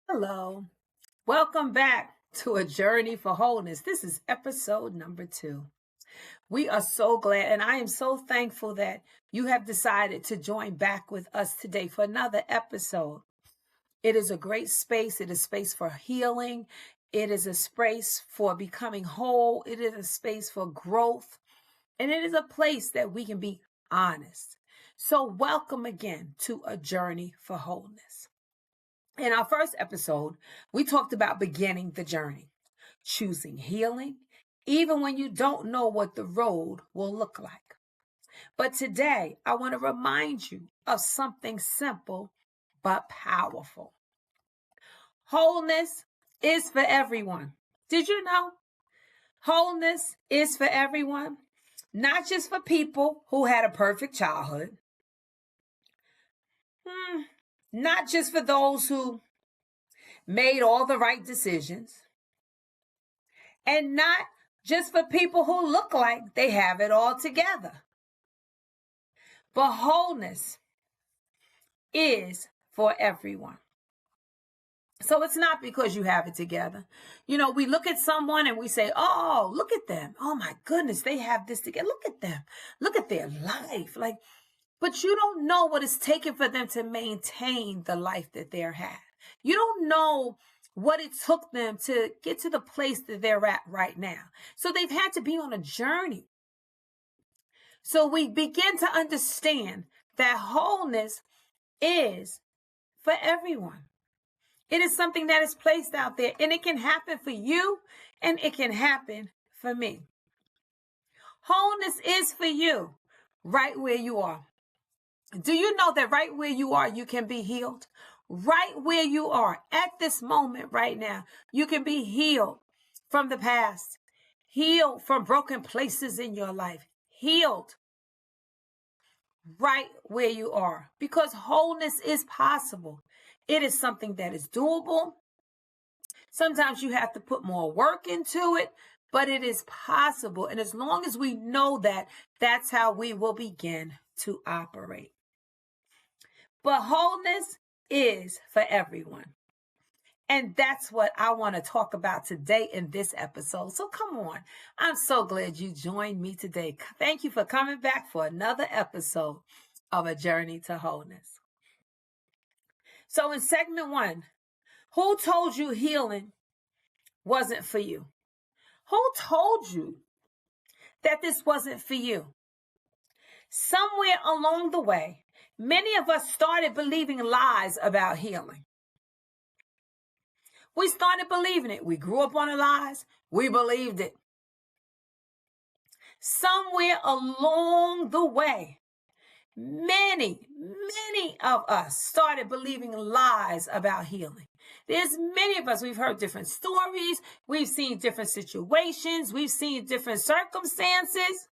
Hello. Welcome back to A Journey for Wholeness. This is episode number 2. We are so glad, and I am so thankful that you have decided to join back with us today for another episode. It is a great space. It is space for healing. It is a space for becoming whole. It is a space for growth. And it is a place that we can be honest. So welcome again to A Journey for Wholeness. In our first episode, we talked about beginning the journey, choosing healing, even when you don't know what the road will look like. But today, I want to remind you of something simple but powerful. Wholeness is for everyone. Did you know? Wholeness is for everyone, not just for people who had a perfect childhood. Not just for those who made all the right decisions, and not just for people who look like they have it all together. But wholeness is for everyone. So it's not because you have it together. You know, we look at someone and we say, oh, look at them. Oh my goodness, they have this together. Look at them. Look at their life. But you don't know what it's taken for them to maintain the life that they're had. You don't know what it took them to get to the place that they're at right now. So they've had to be on a journey. So we begin to understand that wholeness is for everyone. It is something that is placed out there, and it can happen for you, and it can happen for me. Wholeness is for you right where you are. Do you know that right where you are, you can be healed? Right where you are at this moment right now, you can be healed from the past, healed from broken places in your life, healed right where you are, because wholeness is possible. It is something that is doable. Sometimes you have to put more work into it, but it is possible. And as long as we know that, that's how we will begin to operate. But wholeness is for everyone. And that's what I want to talk about today in this episode. So come on. I'm so glad you joined me today. Thank you for coming back for another episode of A Journey to Wholeness. So in segment 1, who told you healing wasn't for you? Who told you that this wasn't for you? Somewhere along the way, many of us started believing lies about healing. We started believing it. We grew up on the lies. We believed it. Somewhere along the way, many of us started believing lies about healing. There's many of us, we've heard different stories. We've seen different situations. We've seen different circumstances.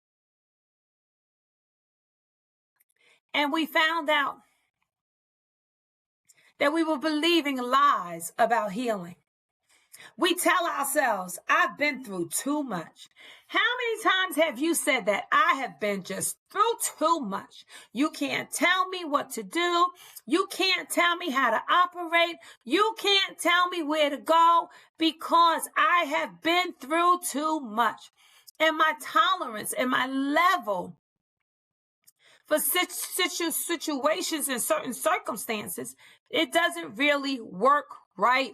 And we found out that we were believing lies about healing. We tell ourselves, I've been through too much. How many times have you said that? I have been just through too much. You can't tell me what to do. You can't tell me how to operate. You can't tell me where to go because I have been through too much. And my tolerance and my level for situations and certain circumstances, it doesn't really work right.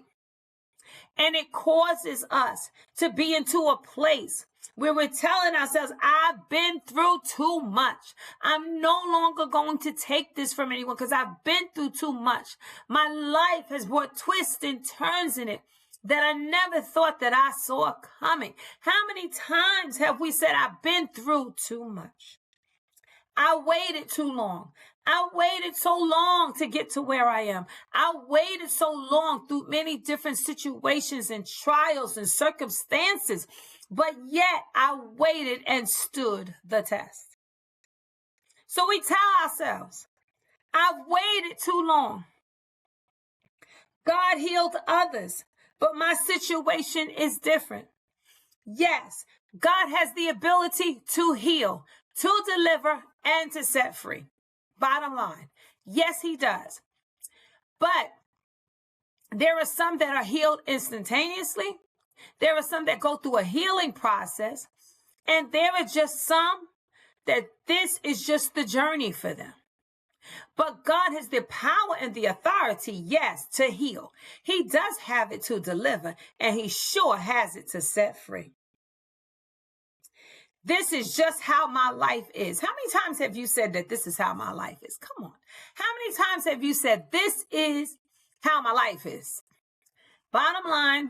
And it causes us to be into a place where we're telling ourselves, I've been through too much. I'm no longer going to take this from anyone because I've been through too much. My life has brought twists and turns in it that I never thought that I saw coming. How many times have we said, I've been through too much? I waited too long. I waited so long to get to where I am. I waited so long through many different situations and trials and circumstances, but yet I waited and stood the test. So we tell ourselves, I've waited too long. God healed others, but my situation is different. Yes, God has the ability to heal, to deliver, and to set free. Bottom line, yes, he does. But There are some that are healed instantaneously. There are some that go through a healing process. And there are just some that this is just the journey for them. But God has the power and the authority, yes, to heal. He does have it to deliver, and he sure has it to set free. This is just how my life is. How many times have you said that this is how my life is? Come on. How many times have you said this is how my life is? Bottom line,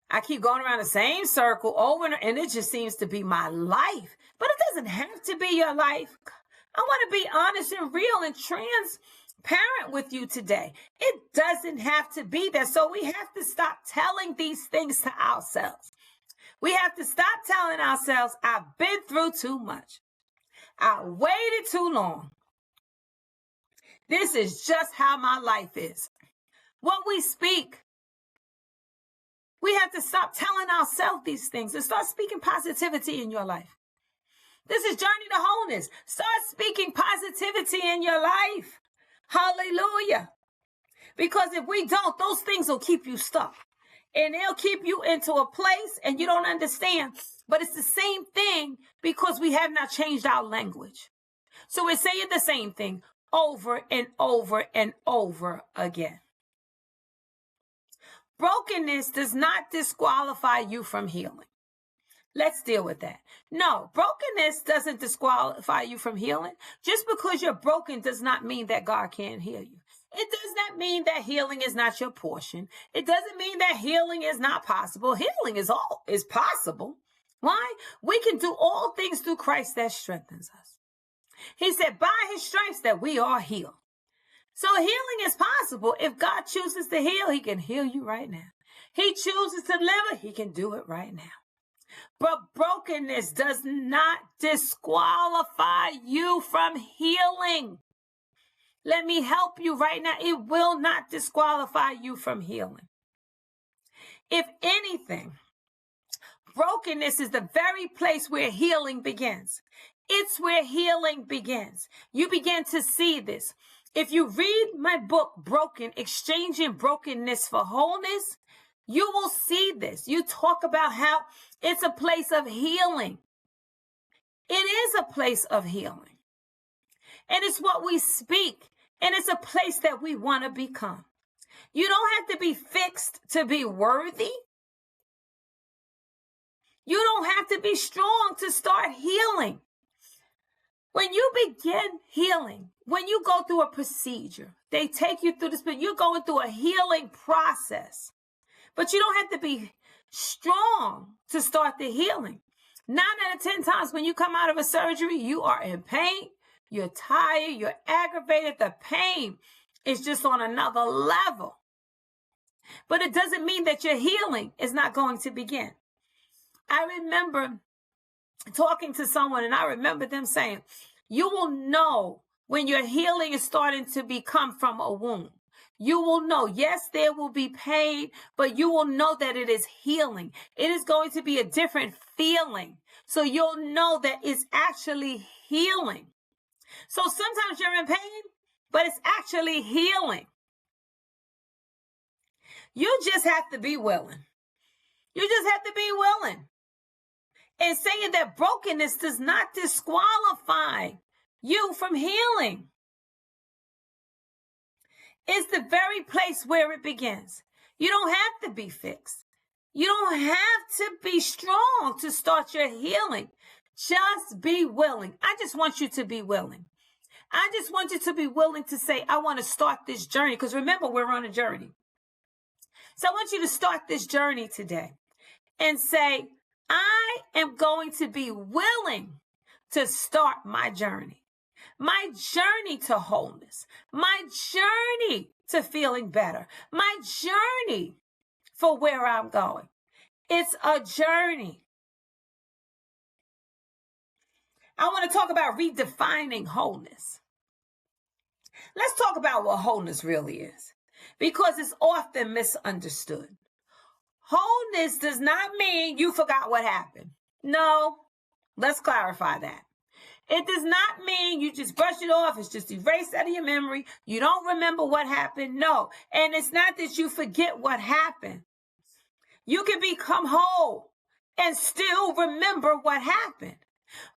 I keep going around the same circle over and it just seems to be my life. But it doesn't have to be your life. I want to be honest and real and transparent with you today. It doesn't have to be there. So we have to stop telling these things to ourselves. We have to stop telling ourselves, I've been through too much. I waited too long. This is just how my life is. What we speak, we have to stop telling ourselves these things and start speaking positivity in your life. This is Journey to Wholeness. Start speaking positivity in your life. Hallelujah. Because if we don't, those things will keep you stuck. And they'll keep you into a place and you don't understand. But it's the same thing because we have not changed our language. So we're saying the same thing over and over and over again. Brokenness does not disqualify you from healing. Let's deal with that. No, brokenness doesn't disqualify you from healing. Just because you're broken does not mean that God can't heal you. It does not mean that healing is not your portion. It doesn't mean that healing is not possible. Healing is possible. Why? We can do all things through Christ that strengthens us. He said, by his stripes that we are healed. So healing is possible. If God chooses to heal, he can heal you right now. He chooses to deliver, he can do it right now. But brokenness does not disqualify you from healing. Let me help you right now. It will not disqualify you from healing. If anything, brokenness is the very place where healing begins. It's where healing begins. You begin to see this. If you read my book, Broken, Exchanging Brokenness for Wholeness, you will see this. You talk about how it's a place of healing. It is a place of healing. And it's what we speak. And it's a place that we want to become. You don't have to be fixed to be worthy. You don't have to be strong to start healing. When you begin healing, when you go through a procedure, they take you through this, but you're going through a healing process. But you don't have to be strong to start the healing. 9 out of 10 times when you come out of a surgery, you are in pain, you're tired, you're aggravated. The pain is just on another level. But it doesn't mean that your healing is not going to begin. I remember talking to someone and I remember them saying, you will know when your healing is starting to become from a wound. You will know, yes, there will be pain, but you will know that it is healing. It is going to be a different feeling. So you'll know that it's actually healing. So sometimes you're in pain, but it's actually healing. You just have to be willing. You just have to be willing. And saying that brokenness does not disqualify you from healing. It's the very place where it begins. You don't have to be fixed. You don't have to be strong to start your healing. Just be willing. I just want you to be willing. I just want you to be willing to say, I want to start this journey. Because remember, we're on a journey. So I want you to start this journey today and say, I am going to be willing to start my journey to wholeness, my journey to feeling better, my journey for where I'm going. It's a journey. I want to talk about redefining wholeness. Let's talk about what wholeness really is, because it's often misunderstood. Wholeness does not mean you forgot what happened. No, let's clarify that. It does not mean you just brush it off. It's just erased out of your memory. You don't remember what happened. No. And it's not that you forget what happened. You can become whole and still remember what happened.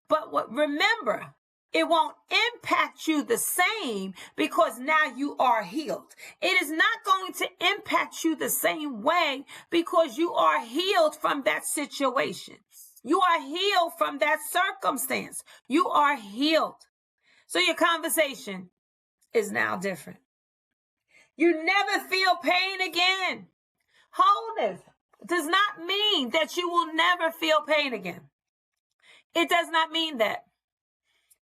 But remember, it won't impact you the same because now you are healed. It is not going to impact you the same way because you are healed from that situation. You are healed from that circumstance. You are healed. So your conversation is now different. You never feel pain again. Wholeness does not mean that you will never feel pain again. It does not mean that.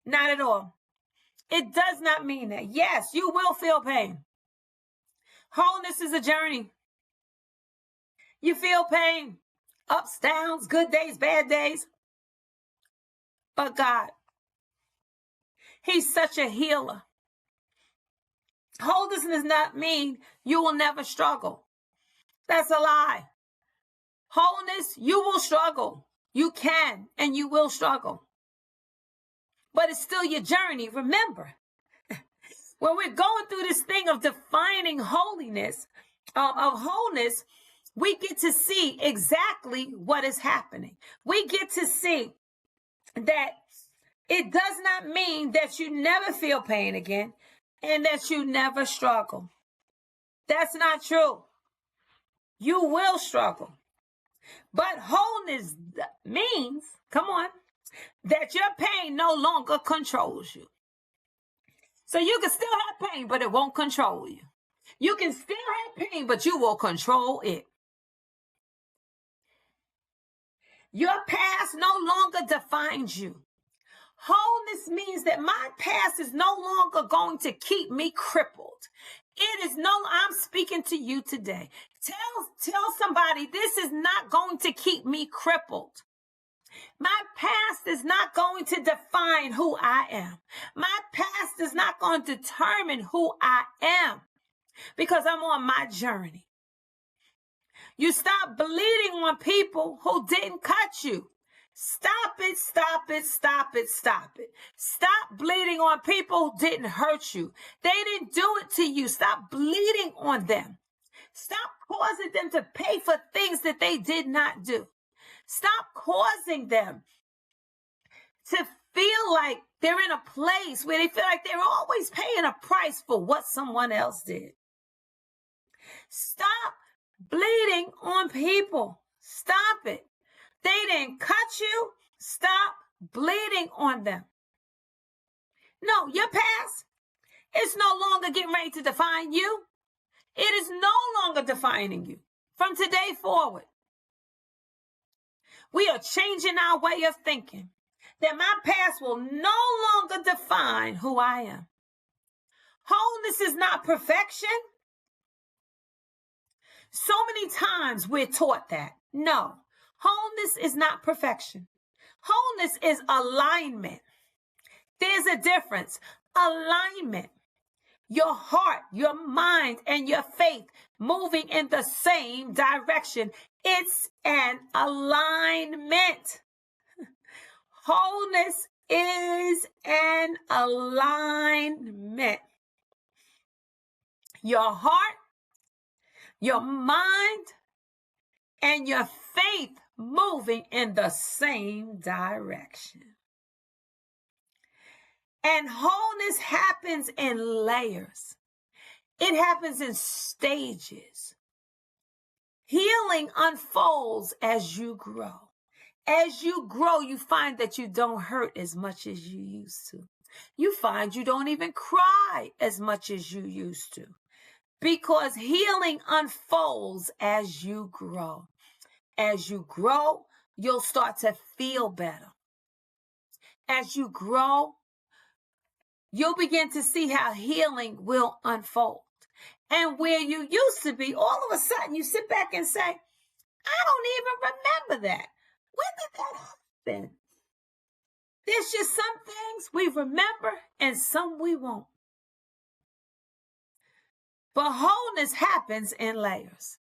Not at all. It does not mean that. Yes, you will feel pain. Wholeness is a journey. You feel pain. Ups, downs, good days, bad days. But God, He's such a healer. Wholeness does not mean you will never struggle. That's a lie. Wholeness, you will struggle. You can and you will struggle. But it's still your journey. Remember, when we're going through this thing of defining holiness, of wholeness, we get to see exactly what is happening. We get to see that it does not mean that you never feel pain again and that you never struggle. That's not true. You will struggle. But wholeness means, come on, that your pain no longer controls you. So you can still have pain, but it won't control you. You can still have pain, but you will control it. Your past no longer defines you. Wholeness means that my past is no longer going to keep me crippled. I'm speaking to you today. Tell somebody this is not going to keep me crippled. My past is not going to define who I am. My past is not going to determine who I am because I'm on my journey. You stop bleeding on people who didn't cut you. Stop it, stop it, stop it, stop it. Stop bleeding on people who didn't hurt you. They didn't do it to you. Stop bleeding on them. Stop causing them to pay for things that they did not do. Stop causing them to feel like they're in a place where they feel like they're always paying a price for what someone else did. Stop bleeding on people. Stop it. They didn't cut you. Stop bleeding on them. No, your past is no longer getting ready to define you. It is no longer defining you from today forward. We are changing our way of thinking that my past will no longer define who I am. Wholeness is not perfection. So many times we're taught that. No, wholeness is not perfection. Wholeness is alignment. There's a difference. Alignment. Your heart, your mind, and your faith moving in the same direction. It's an alignment. Wholeness is an alignment. Your heart, your mind, and your faith moving in the same direction. And wholeness happens in layers. It happens in stages. Healing unfolds as you grow. As you grow, you find that you don't hurt as much as you used to. You find you don't even cry as much as you used to. Because healing unfolds as you grow. As you grow, you'll start to feel better. As you grow, you'll begin to see how healing will unfold. And where you used to be, all of a sudden you sit back and say, I don't even remember that. When did that happen? There's just some things we remember and some we won't. But wholeness happens in layers.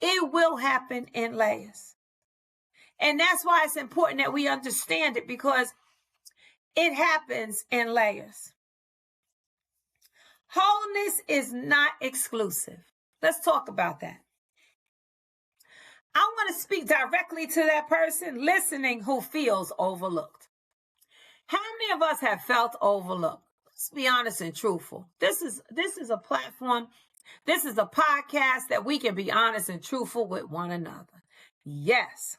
It will happen in layers. And that's why it's important that we understand it, because It happens in layers. Wholeness is not exclusive. Let's talk about that. I want to speak directly to that person listening who feels overlooked. How many of us have felt overlooked? Let's be honest and truthful. This is a platform. This is a podcast that we can be honest and truthful with one another. Yes.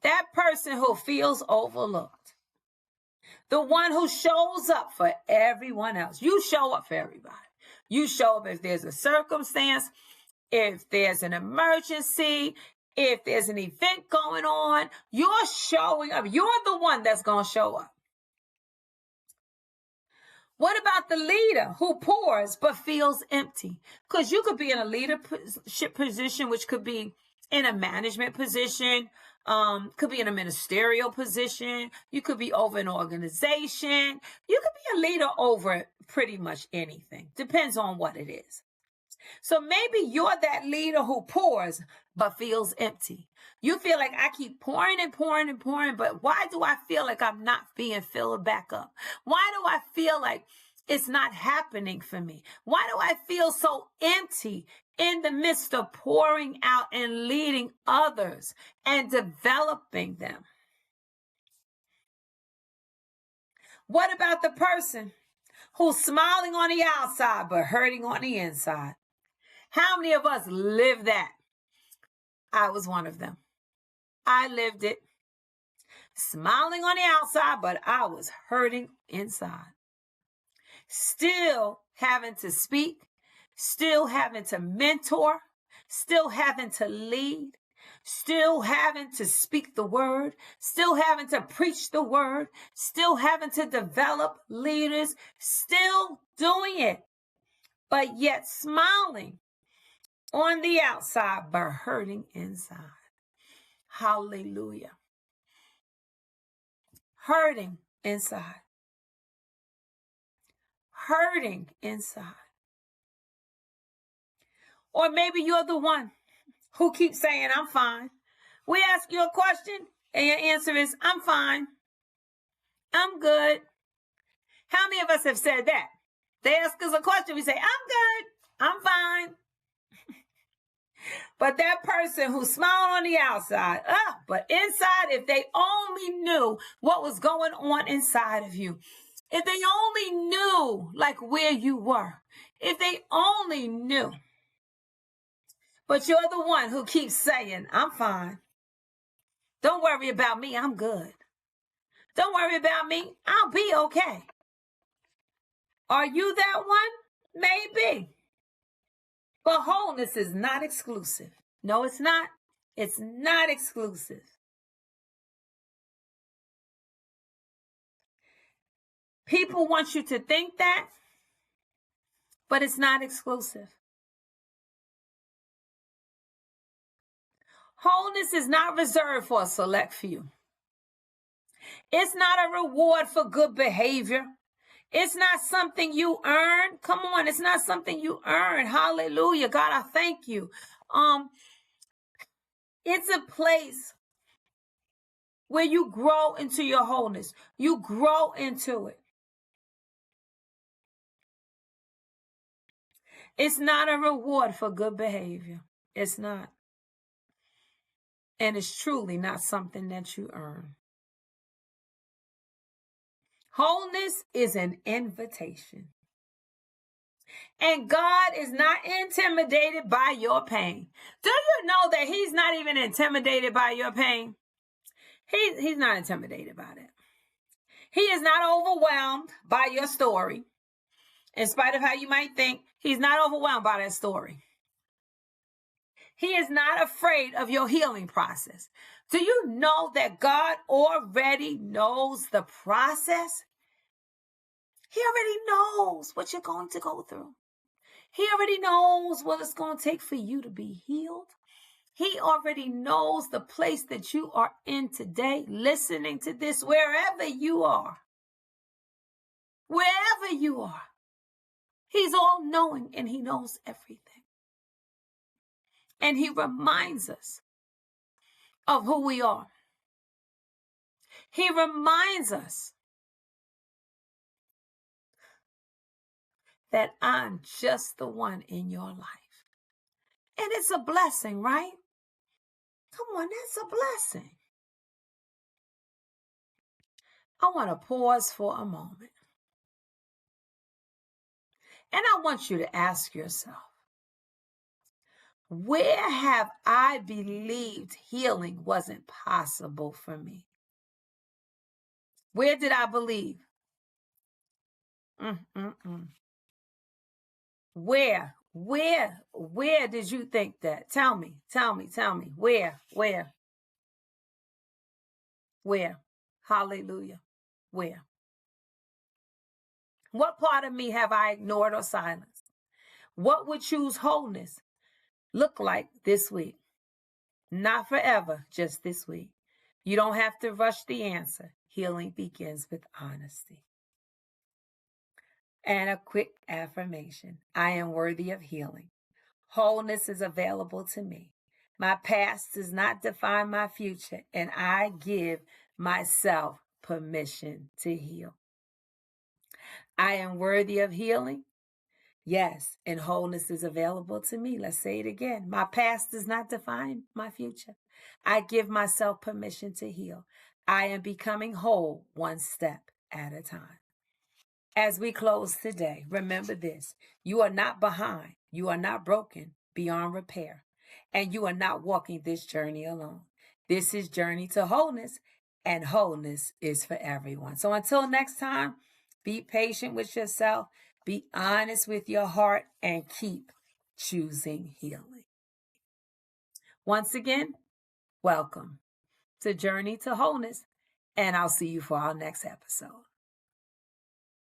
That person who feels overlooked. The one who shows up for everyone else. You show up for everybody. You show up if there's a circumstance, if there's an emergency, if there's an event going on. You're showing up. You're the one that's going to show up. What about the leader who pours but feels empty? Because you could be in a leadership position, which could be in a management position, could be in a ministerial position. You could be over an organization. You could be a leader over pretty much anything. Depends on what it is. So maybe you're that leader who pours but feels empty. You feel like I keep pouring and pouring and pouring, but why do I feel like I'm not being filled back up? Why do I feel like it's not happening for me? Why do I feel so empty in the midst of pouring out and leading others and developing them? What about the person who's smiling on the outside but hurting on the inside? How many of us live that? I was one of them. I lived it. Smiling on the outside, but I was hurting inside. Still having to speak, still having to mentor, still having to lead, still having to speak the word, still having to preach the word, still having to develop leaders, still doing it, but yet smiling on the outside, but hurting inside. Hallelujah. Hurting inside. Hurting inside. Or maybe you're the one who keeps saying, I'm fine. We ask you a question and your answer is, I'm fine. I'm good. How many of us have said that? They ask us a question, we say, I'm good. I'm fine. But that person who smiled on the outside, but inside, if they only knew what was going on inside of you, if they only knew like where you were, if they only knew. But you're the one who keeps saying, I'm fine. Don't worry about me. I'm good. Don't worry about me. I'll be okay. Are you that one? Maybe. But wholeness is not exclusive. No, it's not. It's not exclusive. People want you to think that, but it's not exclusive. Wholeness is not reserved for a select few. It's not a reward for good behavior. It's not something you earn. Come on, it's not something you earn. Hallelujah. God, I thank you. It's a place where you grow into your wholeness. You grow into it. It's not a reward for good behavior. It's not. And it's truly not something that you earn. Wholeness is an invitation. And God is not intimidated by your pain. Do you know that he's not even intimidated by your pain? He's not intimidated by it. He is not overwhelmed by your story. In spite of how you might think, he's not overwhelmed by that story. He is not afraid of your healing process. Do you know that God already knows the process? He already knows what you're going to go through. He already knows what it's going to take for you to be healed. He already knows the place that you are in today, listening to this, wherever you are. Wherever you are. He's all-knowing and he knows everything. And he reminds us of who we are. He reminds us that I'm just the one in your life. And it's a blessing, right? Come on, that's a blessing. I want to pause for a moment. And I want you to ask yourself, where have I believed healing wasn't possible for me? Where did I believe? Where did you think that? Tell me. Where? Hallelujah. Where? What part of me have I ignored or silenced? What would choose wholeness look like this week? Not forever, just this week. You don't have to rush the answer. Healing begins with honesty. And a quick affirmation. I am worthy of healing. Wholeness is available to me. My past does not define my future, and I give myself permission to heal. I am worthy of healing. Yes, and wholeness is available to me. Let's say it again. My past does not define my future. I give myself permission to heal. I am becoming whole one step at a time. As we close today, remember this. You are not behind. You are not broken beyond repair. And you are not walking this journey alone. This is Journey to Wholeness, and wholeness is for everyone. So until next time, be patient with yourself, be honest with your heart, and keep choosing healing. Once again, welcome to Journey to Wholeness, and I'll see you for our next episode.